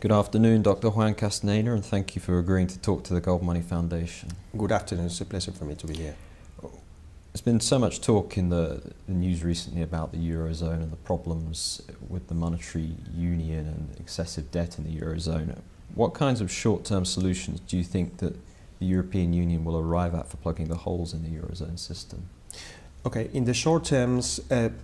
Good afternoon, Dr. Juan Castañeda, and thank you for agreeing to talk to the Gold Money Foundation. Good afternoon. It's a pleasure for me to be here. There's been so much talk in the news recently about the Eurozone and the problems with the monetary union and excessive debt in the Eurozone. What kinds of short-term solutions do you think that the European Union will arrive at for plugging the holes in the Eurozone system? Okay, in the short terms,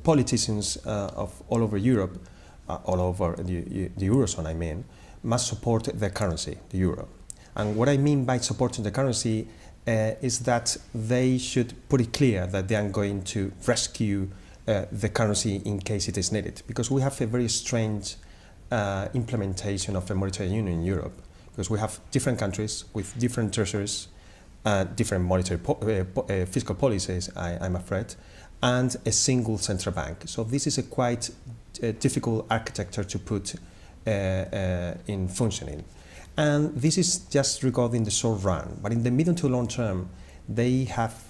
politicians of all over Europe, all over the Eurozone, I mean, must support the currency, the euro. And what I mean by supporting the currency is that they should put it clear that they are going to rescue the currency in case it is needed. Because we have a very strange implementation of a monetary union in Europe. Because we have different countries with different treasuries, different monetary fiscal policies, I'm afraid, and a single central bank. So this is a quite difficult architecture to put in functioning. And this is just regarding the short run. But in the medium to long term, they have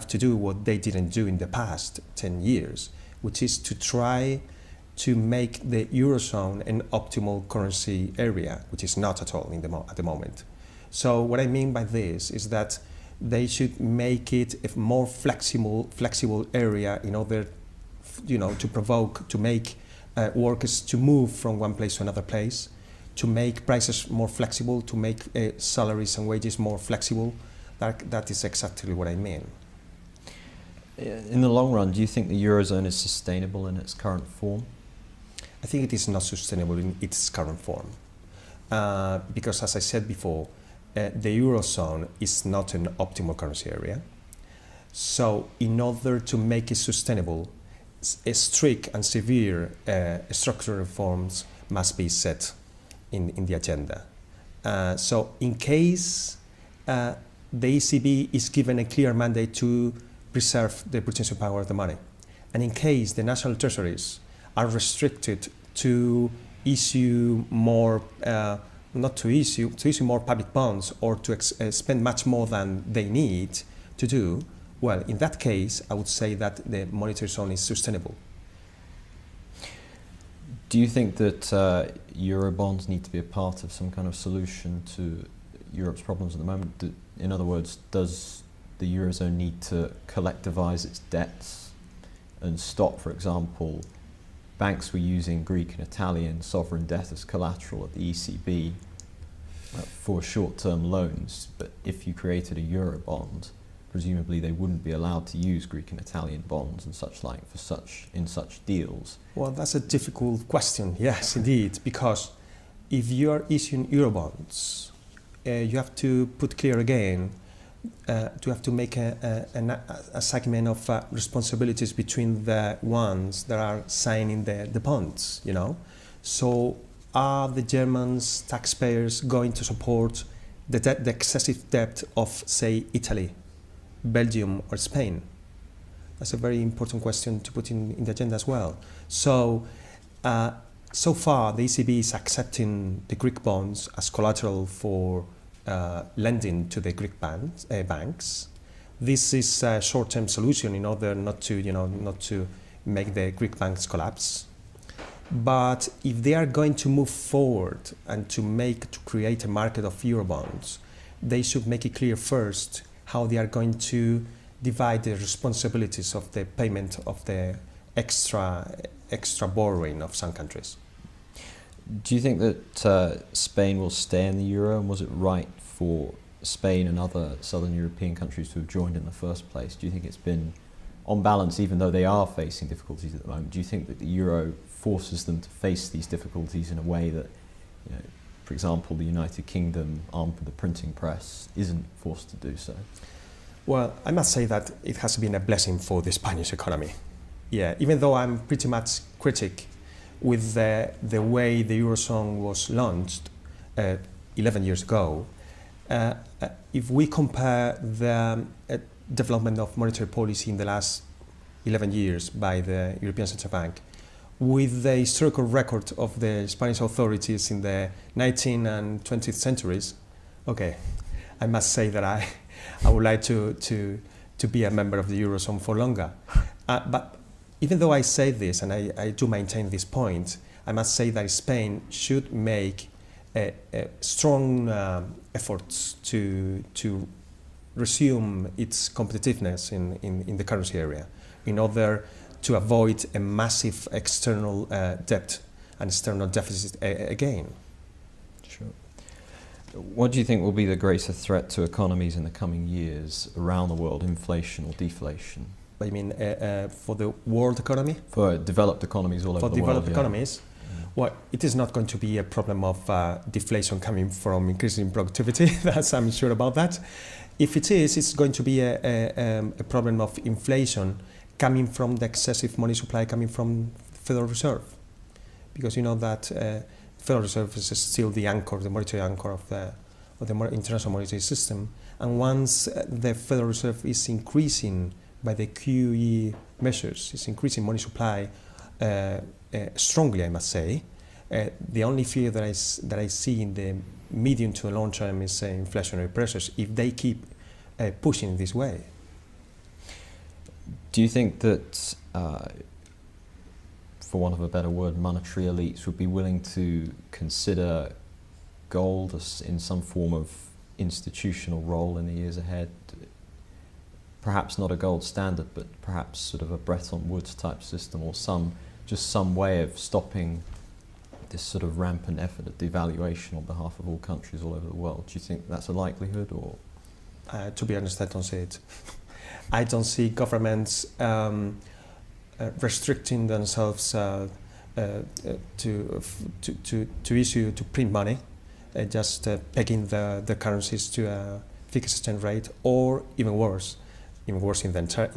to do what they didn't do in the past 10 years, which is to try to make the Eurozone an optimal currency area, which is not at all at the moment. So what I mean by this is that they should make it a more flexible area in order, to make workers to move from one place to another place, to make prices more flexible, to make salaries and wages more flexible. That is exactly what I mean. In the long run, do you think the Eurozone is sustainable in its current form? I think it is not sustainable in its current form. Because as I said before, the Eurozone is not an optimal currency area. So in order to make it sustainable, strict and severe structural reforms must be set in the agenda. So in case the ECB is given a clear mandate to preserve the purchasing power of the money, and in case the national treasuries are restricted to issue more, to issue more public bonds or to spend much more than they need to do, well, in that case, I would say that the monetary zone is sustainable. Do you think that Eurobonds need to be a part of some kind of solution to Europe's problems at the moment? In other words, does the Eurozone need to collectivize its debts and stop, for example, banks were using Greek and Italian sovereign debt as collateral at the ECB for short-term loans, but if you created a Eurobond, presumably they wouldn't be allowed to use Greek and Italian bonds and such like in such deals. Well, that's a difficult question, yes, indeed, because if you are issuing Eurobonds, you have to put clear again, you have to make a segment of responsibilities between the ones that are signing the bonds, So are the Germans taxpayers going to support the excessive debt of, say, Italy, Belgium or Spain? That's a very important question to put in the agenda as well. So, so far the ECB is accepting the Greek bonds as collateral for lending to the Greek banks. This is a short-term solution in order not to make the Greek banks collapse. But if they are going to move forward and to create a market of Eurobonds, they should make it clear first how they are going to divide the responsibilities of the payment of the extra borrowing of some countries. Do you think that Spain will stay in the euro, and was it right for Spain and other southern European countries to have joined in the first place? Do you think it's been, on balance, even though they are facing difficulties at the moment, do you think that the euro forces them to face these difficulties in a way that, for example, the United Kingdom, armed with the printing press, isn't forced to do so? Well, I must say that it has been a blessing for the Spanish economy. Yeah, even though I'm pretty much critic with the way the Eurozone was launched 11 years ago, if we compare the development of monetary policy in the last 11 years by the European Central Bank with the historical record of the Spanish authorities in the 19th and 20th centuries, okay, I must say that I would like to be a member of the Eurozone for longer. But even though I say this, and I do maintain this point, I must say that Spain should make strong efforts to resume its competitiveness in the currency area in order to avoid a massive external debt and external deficit again. Sure. What do you think will be the greater threat to economies in the coming years around the world, inflation or deflation? I mean, for the world economy? For developed economies all over the world. For developed economies? Well, it is not going to be a problem of deflation coming from increasing productivity. That's, I'm sure about that. If it is, it's going to be a problem of inflation coming from the excessive money supply coming from the Federal Reserve. Because you know that Federal Reserve is still the anchor, the monetary anchor of the international monetary system. And once the Federal Reserve is increasing by the QE measures, it's increasing money supply strongly, I must say. The only fear that I see in the medium to long term is inflationary pressures if they keep pushing this way. Do you think that, for want of a better word, monetary elites would be willing to consider gold as in some form of institutional role in the years ahead? Perhaps not a gold standard, but perhaps sort of a Bretton Woods type system, or some way of stopping this sort of rampant effort at devaluation on behalf of all countries all over the world. Do you think that's a likelihood, or? To be honest, I don't see it. I don't see governments restricting themselves to print money, just pegging the currencies to a fixed exchange rate, or even worse in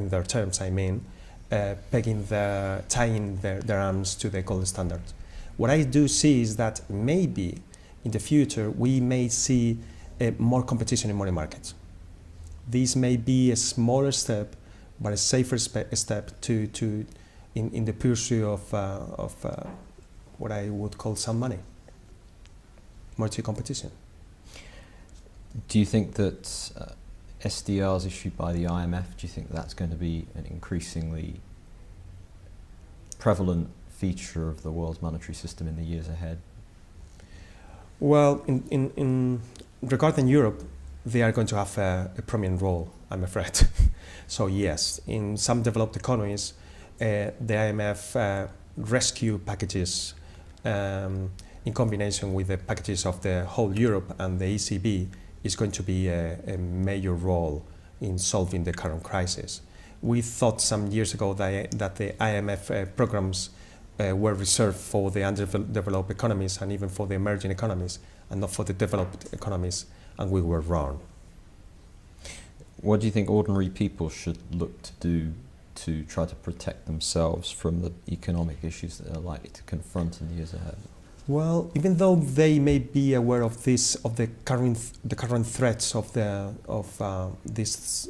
their terms, I mean, tying their arms to the gold standard. What I do see is that maybe in the future we may see more competition in money markets. This may be a smaller step, but a safer step in the pursuit of what I would call sound money, monetary competition. Do you think that SDRs issued by the IMF, do you think that's going to be an increasingly prevalent feature of the world's monetary system in the years ahead? Well, in regarding Europe, they are going to have a prominent role, I'm afraid. So yes, in some developed economies, the IMF rescue packages in combination with the packages of the whole Europe and the ECB is going to be a major role in solving the current crisis. We thought some years ago that the IMF programs were reserved for the underdeveloped economies and even for the emerging economies, and not for the developed economies, and we were wrong. What do you think ordinary people should look to do to try to protect themselves from the economic issues that they're likely to confront in the years ahead? Well, even though they may be aware of the current threats of this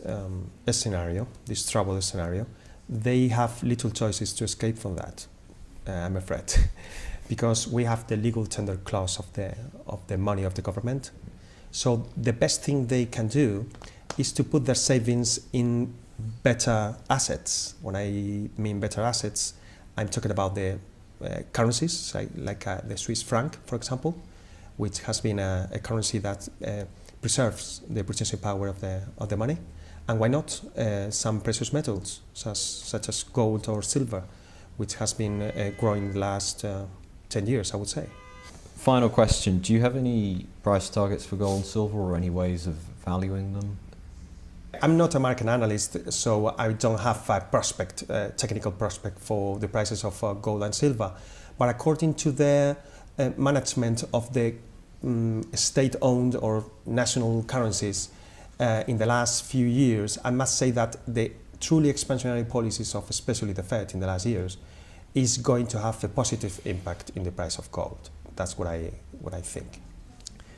scenario, this troubled scenario, they have little choices to escape from that. I'm afraid, because we have the legal tender clause of the money of the government. So the best thing they can do is to put their savings in better assets. When I mean better assets, I'm talking about the currencies, like the Swiss franc, for example, which has been a currency that preserves the purchasing power of the money. And why not some precious metals, such as gold or silver, which has been growing the last 10 years, I would say. Final question, do you have any price targets for gold and silver, or any ways of valuing them? I'm not a market analyst, so I don't have a technical prospect for the prices of gold and silver. But according to the management of the state-owned or national currencies in the last few years, I must say that the truly expansionary policies of especially the Fed in the last years is going to have a positive impact in the price of gold. That's what I think.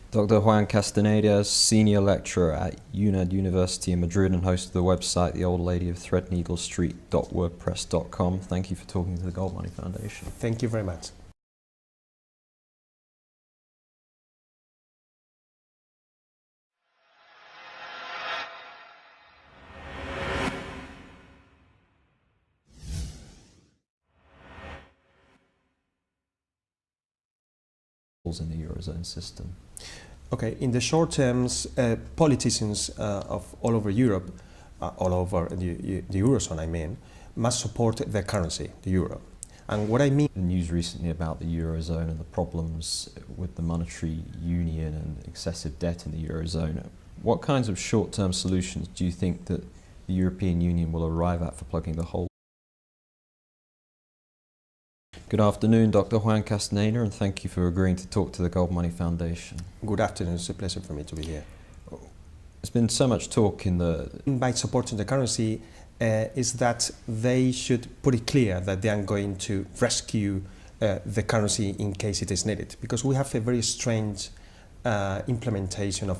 Dr. Juan Castañeda, Senior Lecturer at UNED University in Madrid and host of the website The Old Lady of Threadneedlestreet.wordpress.com. Thank you for talking to the Gold Money Foundation. Thank you very much. in the Eurozone system? Okay, in the short terms, politicians of all over Europe, all over the Eurozone, I mean, must support their currency, the euro. And what I mean... News recently about the Eurozone and the problems with the monetary union and excessive debt in the Eurozone. What kinds of short-term solutions do you think that the European Union will arrive at for plugging the hole? Good afternoon, Dr. Juan Castañeda, and thank you for agreeing to talk to the Gold Money Foundation. Good afternoon, it's a pleasure for me to be here. There's been so much talk in the... By supporting the currency is that they should put it clear that they are going to rescue the currency in case it is needed, because we have a very strange implementation of